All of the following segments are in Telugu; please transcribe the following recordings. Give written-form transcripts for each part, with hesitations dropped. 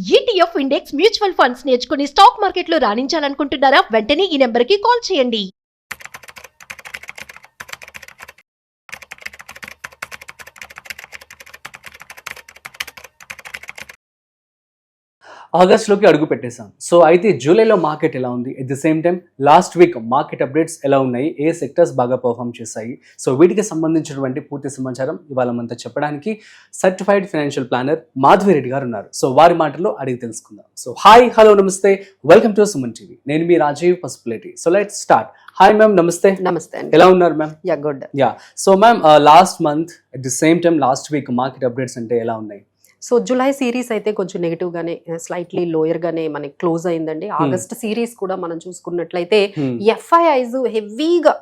ETF ఇండెక్స్ మ్యూచువల్ ఫండ్స్ నేర్చుకుని స్టాక్ మార్కెట్లో రాణించాలనుకుంటున్నారా? వెంటనే ఈ నెంబర్కి కాల్ చేయండి. ఆగస్ట్లోకి అడుగు పెట్టేశాం. సో అయితే జూలైలో మార్కెట్ ఎలా ఉంది, at the same time last week market updates ఎలా ఉన్నాయి, ఏ సెక్టర్స్ బాగా పర్ఫామ్ చేశాయి, సో వీటికి సంబంధించినటువంటి పూర్తి సమాచారం ఇవాళ మనతో చెప్పడానికి certified financial planner Madhavi Reddy గారు ఉన్నారు. సో వారి మాటల్లో అడిగి తెలుసుకుందాం. So hi, hello, namaste, welcome to Suman TV. నేను మీ Rajeev Pasupuleti. So let's start. Hi ma'am, namaste. Namaste అండి. ఎలా ఉన్నారు ma'am? Yeah, good. Yeah, so ma'am last month at the same time last week market updates అంటే ఎలా ఉన్నాయి? సో జూలై సిరీస్ అయితే కొంచెం నెగిటివ్ గానే, స్లైట్లీ లోయర్ గానే మనకి క్లోజ్ అయిందండి. ఆగస్ట్ సిరీస్ కూడా మనం చూసుకున్నట్లయితే ఎఫ్ఐఐస్ హెవీగా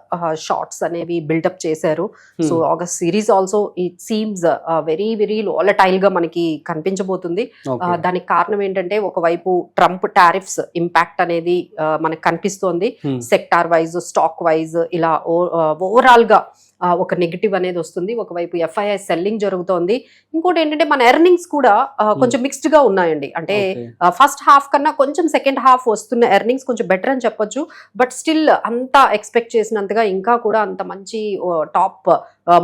షార్ట్స్ అనేవి బిల్డప్ చేశారు. So August series also it seems very very volatile గా మనకి కనిపించబోతుంది. దానికి కారణం ఏంటంటే, ఒకవైపు ట్రంప్ టారిఫ్స్ ఇంపాక్ట్ అనేది మనకు కనిపిస్తోంది. సెక్టార్ వైజ్, స్టాక్ వైజ్, ఇలా ఓవరాల్ గా ఒక నెగిటివ్ అనేది వస్తుంది. ఒకవైపు ఎఫ్ఐఐ సెల్లింగ్ జరుగుతోంది. ఇంకోటి ఏంటంటే, మన ఎర్నింగ్స్ కూడా కొంచెం మిక్స్డ్ గా ఉన్నాయండి. అంటే ఫస్ట్ హాఫ్ కన్నా కొంచెం సెకండ్ హాఫ్ వస్తున్న ఎర్నింగ్స్ కొంచెం బెటర్ అని చెప్పొచ్చు. బట్ స్టిల్ అంత ఎక్స్పెక్ట్ చేసినంతగా ఇంకా కూడా అంత మంచి టాప్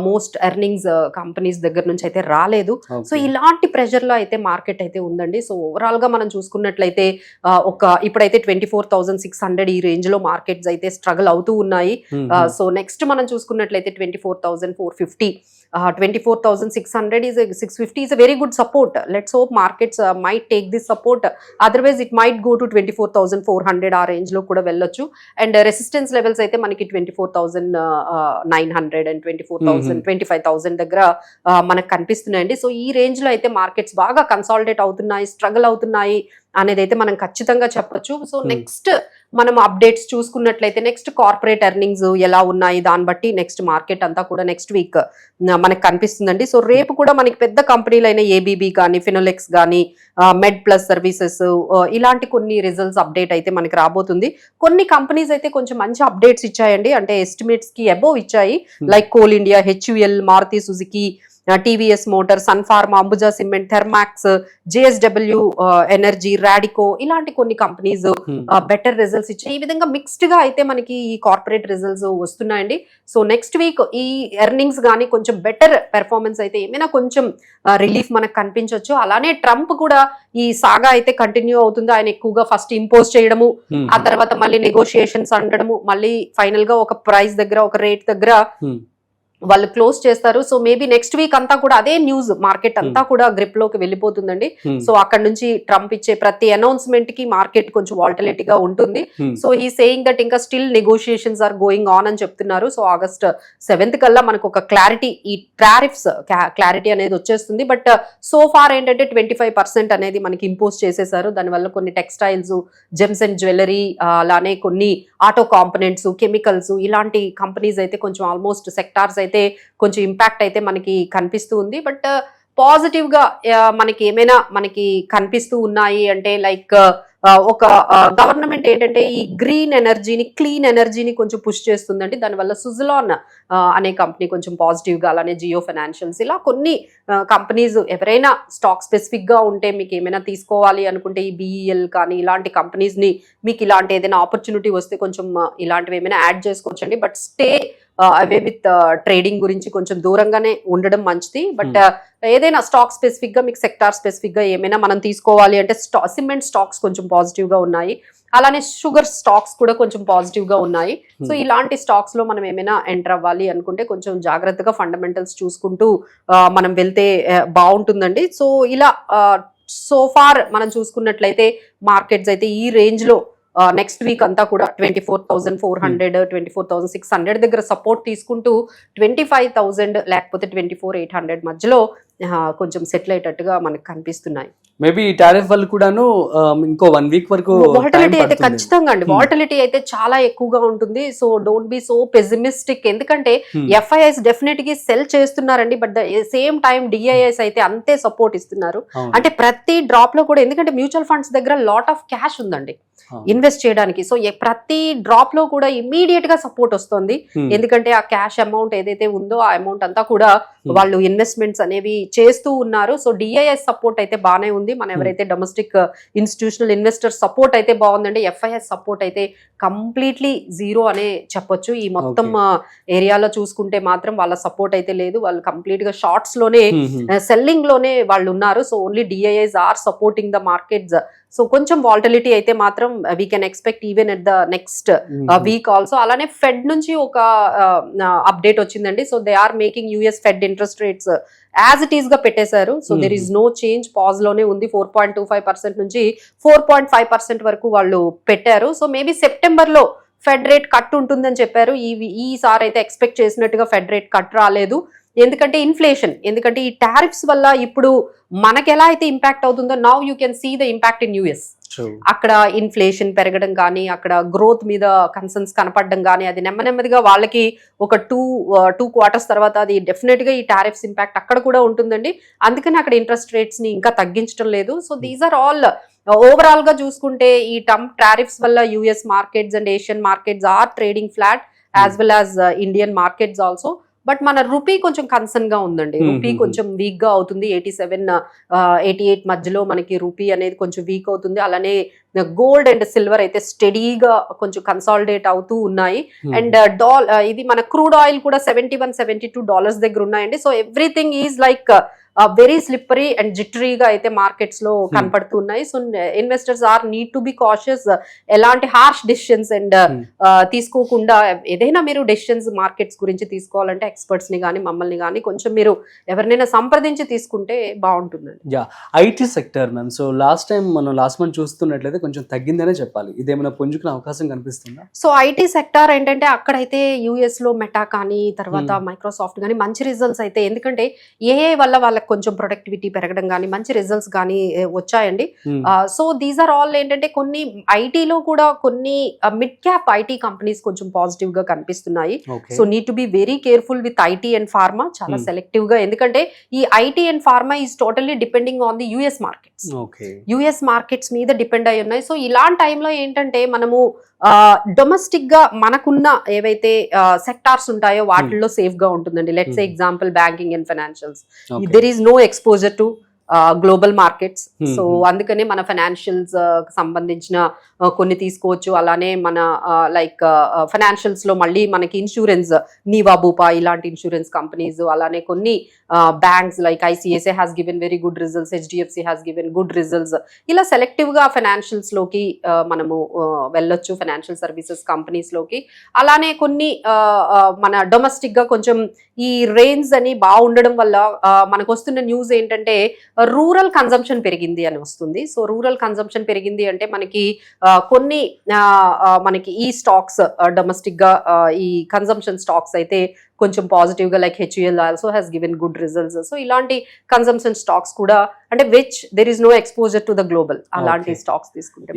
మోస్ట్ ఎర్నింగ్స్ కంపెనీస్ దగ్గర నుంచి అయితే రాలేదు. సో ఇలాంటి ప్రెషర్ లో అయితే మార్కెట్ అయితే ఉందండి. సో ఓవరాల్ గా మనం చూసుకున్నట్లయితే ఇప్పుడైతే 24,600 ఈ రేంజ్ లో మార్కెట్స్ అయితే స్ట్రగుల్ అవుతూ ఉన్నాయి. సో నెక్స్ట్ మనం చూసుకున్నట్లయితే 24,450, 24,600 is 650 is a very good support. Let's hope markets might take this support. Otherwise it might go to 24,400 ఆ రేంజ్ లో కూడా వెళ్ళొచ్చు. అండ్ రెసిస్టెన్స్ లెవెల్స్ అయితే మనకి 24,900 అండ్ 25,000 దగ్గర మనకు కనిపిస్తున్నాయండి. సో ఈ రేంజ్ లో అయితే మార్కెట్స్ బాగా కన్సాలిడేట్ అవుతున్నాయి, స్ట్రగుల్ అవుతున్నాయి అనేది అయితే మనం ఖచ్చితంగా చెప్పొచ్చు. సో నెక్స్ట్ మనం అప్డేట్స్ చూసుకున్నట్లయితే, నెక్స్ట్ కార్పొరేట్ ఎర్నింగ్స్ ఎలా ఉన్నాయి దాన్ని బట్టి నెక్స్ట్ మార్కెట్ అంతా కూడా నెక్స్ట్ వీక్ మనకు కనిపిస్తుందండి. సో రేపు కూడా మనకి పెద్ద కంపెనీలైన ఏబీబీ కానీ, ఫినోలెక్స్ కానీ, మెడ్ ప్లస్ సర్వీసెస్, ఇలాంటి కొన్ని రిజల్ట్స్ అప్డేట్ అయితే మనకి రాబోతుంది. కొన్ని కంపెనీస్ అయితే కొంచెం మంచి అప్డేట్స్ ఇచ్చాయండి, అంటే ఎస్టిమేట్స్ కి అబోవ్ ఇచ్చాయి. Like coal India, HUL, Maruti Suzuki, TVS motor, Sun Pharma, Ambuja cement, Thermax, JSW energy, Radico, ఇలాంటి కొన్ని కంపెనీస్ బెటర్ రిజల్ట్స్ ఇచ్చాయి. ఈ విధంగా మిక్స్డ్ గా అయితే మనకి ఈ కార్పొరేట్ రిజల్ట్స్ వస్తున్నాయండి. సో నెక్స్ట్ వీక్ ఈ ఎర్నింగ్స్ కానీ కొంచెం బెటర్ పెర్ఫార్మెన్స్ అయితే ఏమైనా కొంచెం రిలీఫ్ మనకు కనిపించవచ్చు. అలానే ట్రంప్ కూడా ఈ సాగా అయితే కంటిన్యూ అవుతుంది. ఆయన ఎక్కువగా ఫస్ట్ ఇంపోజ్ చేయడము, ఆ తర్వాత మళ్ళీ నెగోషియేషన్స్ అనడము, మళ్ళీ ఫైనల్ గా ఒక ప్రైస్ దగ్గర, ఒక రేట్ దగ్గర వాళ్ళు క్లోజ్ చేస్తారు. సో మేబీ నెక్స్ట్ వీక్ అంతా కూడా అదే న్యూస్ మార్కెట్ అంతా కూడా గ్రిప్ లోకి వెళ్ళిపోతుందండి. సో అక్కడ నుంచి ట్రంప్ ఇచ్చే ప్రతి అనౌన్స్మెంట్ కి మార్కెట్ కొంచెం వాలటిలిటీగా ఉంటుంది. సో ఈ సేయింగ్ దట్ ఇంకా still negotiations are going on అని చెప్తున్నారు. సో ఆగస్ట్ 7th కల్లా మనకు ఒక క్లారిటీ, ఈ టారిఫ్స్ క్లారిటీ అనేది వచ్చేస్తుంది. బట్ సో ఫార్ ఏంటంటే 25% అనేది మనకి ఇంపోజ్ చేసేసారు. దానివల్ల కొన్ని టెక్స్టైల్స్, జెమ్స్ అండ్ జ్యువెలరీ, అలానే కొన్ని ఆటో కాంపోనెంట్స్, కెమికల్స్, ఇలాంటి కంపెనీస్ అయితే కొంచెం ఆల్మోస్ట్ సెక్టార్స్ అయితే కొంచెం ఇంపాక్ట్ అయితే మనకి కనిపిస్తూ ఉంది. బట్ పాజిటివ్ గా మనకి ఏమైనా మనకి కనిపిస్తూ ఉన్నాయి అంటే, లైక్ ఒక గవర్నమెంట్ ఏంటంటే ఈ గ్రీన్ ఎనర్జీని, క్లీన్ ఎనర్జీని కొంచెం పుష్ చేస్తుందండి. దానివల్ల సుజలాన్ అనే కంపెనీ కొంచెం పాజిటివ్ గా, అలానే జియో ఫైనాన్షియల్స్, ఇలా కొన్ని కంపెనీస్ ఎవరైనా స్టాక్ స్పెసిఫిక్ గా ఉంటే మీకు ఏమైనా తీసుకోవాలి అనుకుంటే, ఈ బిఈఎల్ కానీ ఇలాంటి కంపెనీస్ ని మీకు ఇలాంటి ఏదైనా ఆపర్చునిటీ వస్తే కొంచెం ఇలాంటివి ఏమైనా యాడ్ చేసుకోవచ్చండి. But stay away with trading గురించి కొంచెం దూరంగానే ఉండడం మంచిది. బట్ ఏదైనా స్టాక్ స్పెసిఫిక్ గా, మీకు సెక్టార్ స్పెసిఫిక్ గా ఏమైనా మనం తీసుకోవాలి అంటే, సిమెంట్ స్టాక్స్ కొంచెం పాజిటివ్ గా ఉన్నాయి, అలానే షుగర్ స్టాక్స్ కూడా కొంచెం పాజిటివ్ గా ఉన్నాయి. సో ఇలాంటి స్టాక్స్ లో మనం ఏమైనా ఎంటర్ అవ్వాలి అనుకుంటే కొంచెం జాగ్రత్తగా ఫండమెంటల్స్ చూసుకుంటూ మనం వెళ్తే బాగుంటుందండి. సో ఇలా సో ఫార్ మనం చూసుకున్నట్లయితే మార్కెట్స్ అయితే ఈ రేంజ్ లో నెక్స్ట్ వీక్ అంతా కూడా 24,400, 24,600 దగ్గర సపోర్ట్ తీసుకుంటూ 25,000 లేకపోతే 24,800 మధ్యలో కొంచెం సెటిల్ అయ్యేటట్టుగా మనకు కనిపిస్తున్నాయి. మేబీ ఈ టారిఫ్ వల్ల కూడాను ఇంకో 1 వీక్ వరకు వాలటిలిటీ అయితే ఖచ్చితంగా అండి, వాలటిలిటీ అయితే చాలా ఎక్కువగా ఉంటుంది. So don't be so pessimistic, ఎందుకంటే ఎఫ్ఐఐస్ డెఫినెట్ గా సెల్ చేస్తున్నారండి. But the same time DIIs అయితే అంతే సపోర్ట్ ఇస్తున్నారు. అంటే ప్రతి డ్రాప్ లో కూడా, ఎందుకంటే మ్యూచువల్ ఫండ్స్ దగ్గర లాట్ ఆఫ్ క్యాష్ ఉందండి ఇన్వెస్ట్ చేయడానికి. సో ప్రతి డ్రాప్ లో కూడా ఇమీడియట్ గా సపోర్ట్ వస్తుంది. ఎందుకంటే ఆ క్యాష్ అమౌంట్ ఏదైతే ఉందో ఆ అమౌంట్ అంతా కూడా వాళ్ళు ఇన్వెస్ట్మెంట్స్ అనేవి చేస్తూ ఉన్నారు. సో డిఐఎస్ సపోర్ట్ అయితే బాగానే ఉంది. మన ఎవరైతే డొమెస్టిక్ ఇన్స్టిట్యూషనల్ ఇన్వెస్టర్ సపోర్ట్ అయితే బాగుందండి. ఎఫ్ఐఎస్ సపోర్ట్ అయితే కంప్లీట్లీ జీరో అనే చెప్పొచ్చు. ఈ మొత్తం ఏరియాలో చూసుకుంటే మాత్రం వాళ్ళ సపోర్ట్ అయితే లేదు. వాళ్ళు కంప్లీట్ గా షార్ట్స్ లోనే సెల్లింగ్ లోనే వాళ్ళు ఉన్నారు. So only DIIs are supporting the markets. So కొంచెం వాల్టిలిటీ అయితే మాత్రం we can expect even at the next week also. అలానే ఫెడ్ నుంచి ఒక అప్డేట్ వచ్చిందండి. So they are making US fed interest rates as it is గా పెట్టేశారు. So there is no change, pause లోనే ఉంది. 4.25% నుంచి 4.5% వరకు వాళ్ళు పెట్టారు. సో మేబీ సెప్టెంబర్ లో ఫెడ్ రేట్ కట్ ఉంటుందని చెప్పారు. ఈసారి అయితే ఎక్స్పెక్ట్ చేసినట్టుగా ఫెడ్ రేట్ కట్ రాలేదు. ఎందుకంటే ఇన్ఫ్లేషన్, ఎందుకంటే ఈ టారిఫ్స్ వల్ల ఇప్పుడు మనకి ఎలా అయితే ఇంపాక్ట్ అవుతుందో now you can see the impact in US. అక్కడ ఇన్ఫ్లేషన్ పెరగడం కానీ, అక్కడ గ్రోత్ మీద కన్సర్న్స్ కనపడడం కానీ, అది నెమ్మదిగా వాళ్ళకి ఒక టూ క్వార్టర్స్ తర్వాత అది డెఫినెట్ గా ఈ టారిఫ్స్ ఇంపాక్ట్ అక్కడ కూడా ఉంటుందండి. అందుకని అక్కడ ఇంట్రెస్ట్ రేట్స్ ని ఇంకా తగ్గించడం లేదు. So these are all overall గా చూసుకుంటే ఈ ట్రంప్ టారిఫ్స్ వల్ల US markets and Asian markets are trading flat as well as Indian markets also. But మన రూపీ కొంచెం కన్సర్న్ గా ఉందండి. రూపీ కొంచెం వీక్ గా అవుతుంది. 87-88 మధ్యలో మనకి రూపీ అనేది కొంచెం వీక్ అవుతుంది. అలానే గోల్డ్ అండ్ సిల్వర్ అయితే స్టడీగా కొంచెం కన్సాలిడేట్ అవుతూ ఉన్నాయి. అండ్ ఇది మన క్రూడ్ ఆయిల్ కూడా $71-72 దగ్గర ఉన్నాయండి. So everything is like very slippery and జిటరీగా అయితే మార్కెట్స్ లో కనపడుతున్నాయి. So investors are need to be cautious. ఎలాంటి హార్ష్ డెసిషన్స్ అండ్ తీసుకోకుండా, ఏదైనా మీరు డెసిషన్స్ మార్కెట్స్ గురించి తీసుకోవాలంటే ఎక్స్పర్ట్స్ ని కానీ మమ్మల్ని కానీ కొంచెం మీరు ఎవరినైనా సంప్రదించి తీసుకుంటే బాగుంటుందండి. IT sector ma'am, so last month చూస్తున్నట్లయితే కొంచెం తగ్గిందనే చెప్పాలి. ఇదేమైనా పుంజుకునే అవకాశం కనిపిస్తుందా? సో ఐటీ సెక్టార్ ఏంటంటే అక్కడైతే యుఎస్ లో మెటా కానీ తర్వాత మైక్రోసాఫ్ట్ కానీ మంచి రిజల్ట్స్ అయితే, ఎందుకంటే ఏఐ వల్ల వాళ్ళకి కొంచెం ప్రొడక్టివిటీ పెరగడం కానీ మంచి రిజల్ట్స్ కానీ వచ్చాయండి. సో దీస్ ఆర్ ఆల్ ఏంటంటే కొన్ని ఐటీలో కూడా కొన్ని మిడ్ క్యాప్ ఐటీ కంపెనీస్ కొంచెం పాజిటివ్ గా కనిపిస్తున్నాయి. So need to be very careful with IT and pharma, చాలా సెలెక్టివ్ గా. ఎందుకంటే ఈ IT and pharma is totally depending on the US markets. US markets మీద డిపెండ్ అయి ఉన్నాయి. సో ఇలాంటి టైంలో ఏంటంటే మనము డొమెస్టిక్ గా మనకున్న ఏవైతే సెక్టార్స్ ఉంటాయో వాటిల్లో సేఫ్ గా ఉంటుందండి. Let's say example banking and financials, there is no exposure to global markets. So అందుకనే మన ఫైనాన్షియల్స్ సంబంధించిన కొన్ని తీసుకోవచ్చు. అలానే మన లైక్ ఫైనాన్షియల్స్ లో మళ్ళీ మనకి ఇన్సూరెన్స్, నీవా బూపా ఇలాంటి ఇన్సూరెన్స్ కంపెనీస్, అలానే కొన్ని banks like ICICI has given very good results, HDFC has given good results. ఇలా సెలెక్టివ్ గా ఫైనాన్షియల్స్ లోకి మనము వెళ్ళొచ్చు, ఫైనాన్షియల్ సర్వీసెస్ కంపెనీస్ లోకి. అలానే కొన్ని మన డొమెస్టిక్ గా కొంచెం ఈ రేంజ్ అని బాగుండడం వల్ల మనకు వస్తున్న న్యూస్ ఏంటంటే రూరల్ కన్జంప్షన్ పెరిగింది అని వస్తుంది. సో రూరల్ కన్జంప్షన్ పెరిగింది అంటే మనకి కొన్ని మనకి ఈ స్టాక్స్ డొమెస్టిక్ గా ఈ కన్జంప్షన్ స్టాక్స్ అయితే కొంచెం పాజిటివ్ గా, like HUL also has given good results. So ఇలాంటి కన్జంప్షన్ స్టాక్స్ కూడా అంటే which there is no exposure to the global, అలాంటి స్టాక్స్ తీసుకుంటే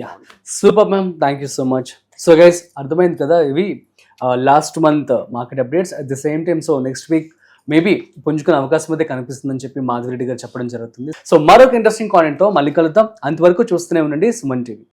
super ma'am, thank you so much. So guys అర్థమైంది కదా, ఇవి last month market updates. At the same time so next week maybe పుంజుకునే అవకాశం అయితే కనిపిస్తుందని చెప్పి మాధవి రెడ్డి గారు చెప్పడం జరుగుతుంది. సో మరొక ఇంట్రెస్టింగ్ కాంటెంట్ తో మళ్ళీ కలుద్దాం. అంతవరకు చూస్తూనే ఉండండి సుమన్ టీవీ.